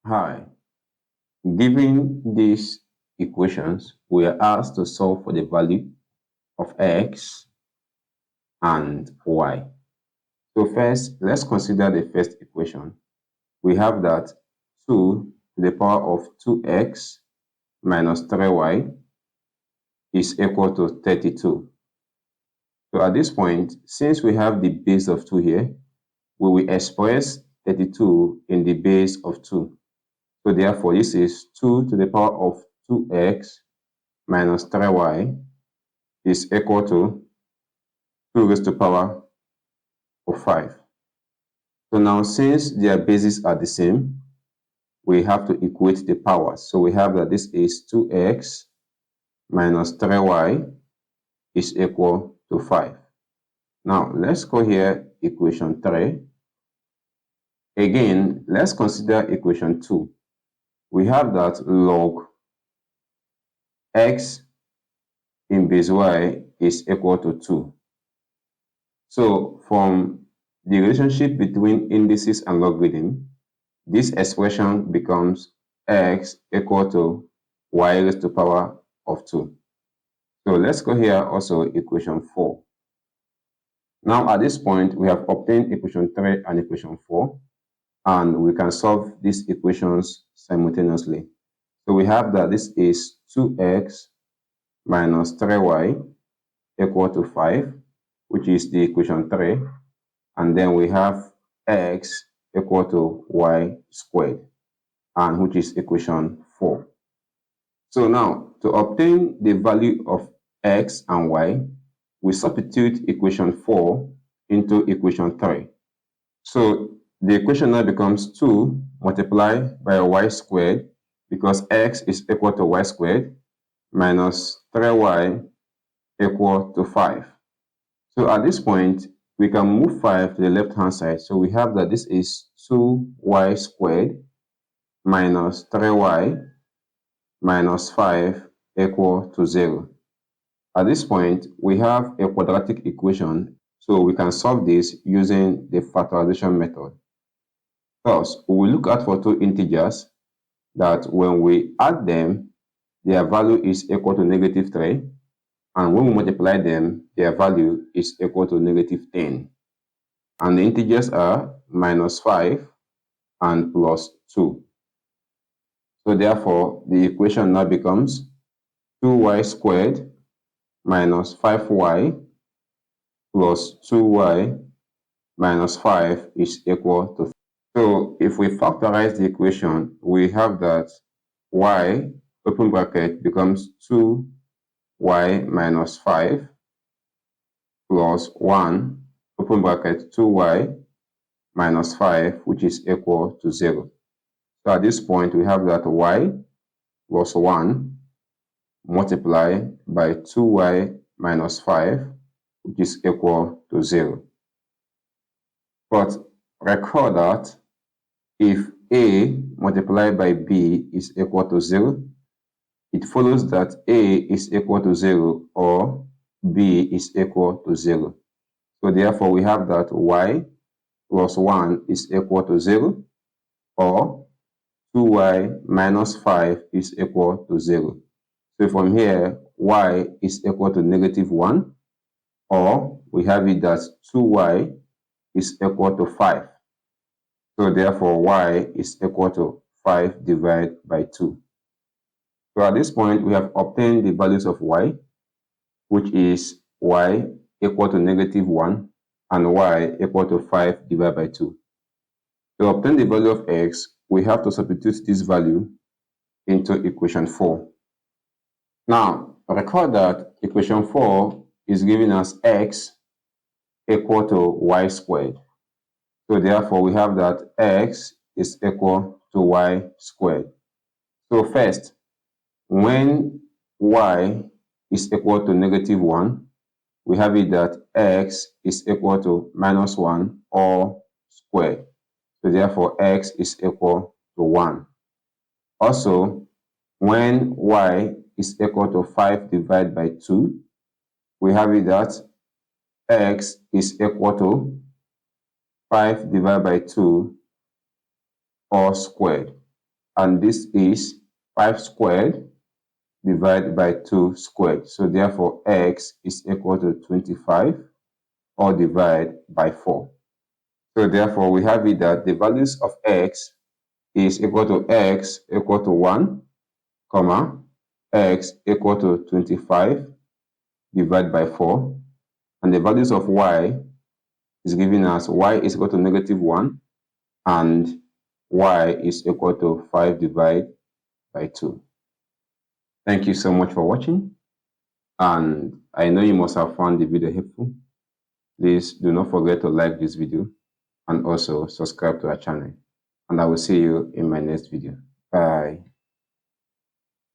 Hi, given these equations, we are asked to solve for the value of x and y. So first, let's consider the first equation. We have that 2 to the power of 2x minus 3y is equal to 32. So at this point, since we have the base of 2 here, we will express 32 in the base of 2. So therefore, this is 2 to the power of 2x minus 3y is equal to 2 raised to the power of 5. So now, since their bases are the same, we have to equate the powers. So we have that this is 2x minus 3y is equal to 5. Now, let's go here, equation 3. Again, let's consider equation 2. We have that log x in base y is equal to 2. So from the relationship between indices and logarithm, this expression becomes x equal to y raised to the power of 2. So let's go here also equation 4. Now at this point, we have obtained equation 3 and equation 4, and we can solve these equations simultaneously. So we have that this is 2x minus 3y equal to 5, which is the equation 3, and then we have x equal to y squared, and which is equation 4. So now, to obtain the value of x and y, we substitute equation 4 into equation 3. So the equation now becomes 2 multiplied by y squared, because x is equal to y squared, minus 3y equal to 5. So at this point, we can move 5 to the left-hand side. So we have that this is 2y squared minus 3y minus 5 equal to 0. At this point, we have a quadratic equation, so we can solve this using the factorization method. First, we will look at for two integers that when we add them, their value is equal to negative 3, and when we multiply them, their value is equal to negative 10. And the integers are minus 5 and plus 2. So therefore, the equation now becomes 2y squared minus 5y plus 2y minus 5 is equal to 3. So if we factorize the equation, we have that y, open bracket, becomes 2y minus 5 plus 1, open bracket, 2y minus 5, which is equal to 0. So at this point, we have that y plus 1 multiplied by 2y minus 5, which is equal to 0. But recall that if a multiplied by b is equal to 0, it follows that a is equal to 0 or b is equal to 0. So therefore, we have that y plus 1 is equal to 0, or 2y minus 5 is equal to 0. So from here, y is equal to negative 1, or we have it that 2y is equal to 5. So therefore, y is equal to 5 divided by 2. So at this point, we have obtained the values of y, which is y equal to negative 1 and y equal to 5 divided by 2. To obtain the value of x, we have to substitute this value into equation 4. Now, recall that equation 4 is giving us x equal to y squared. So therefore, we have that x is equal to y squared. So first, when y is equal to negative 1, we have it that x is equal to minus 1 all squared. So therefore, x is equal to 1. Also, when y is equal to 5 divided by 2, we have it that x is equal to 5 divided by 2 all squared. and this is 5 squared divided by 2 squared. So therefore, x is equal to 25 or divide by 4. So therefore, we have it that the values of x is equal to x equal to 1, comma, x equal to 25 divided by 4. And the values of y is given as y is equal to -1 and y is equal to 5 divided by 2. Thank you so much for watching, and I know you must have found the video helpful. Please do not forget to like this video and also subscribe to our channel, and I will see you in my next video. Bye.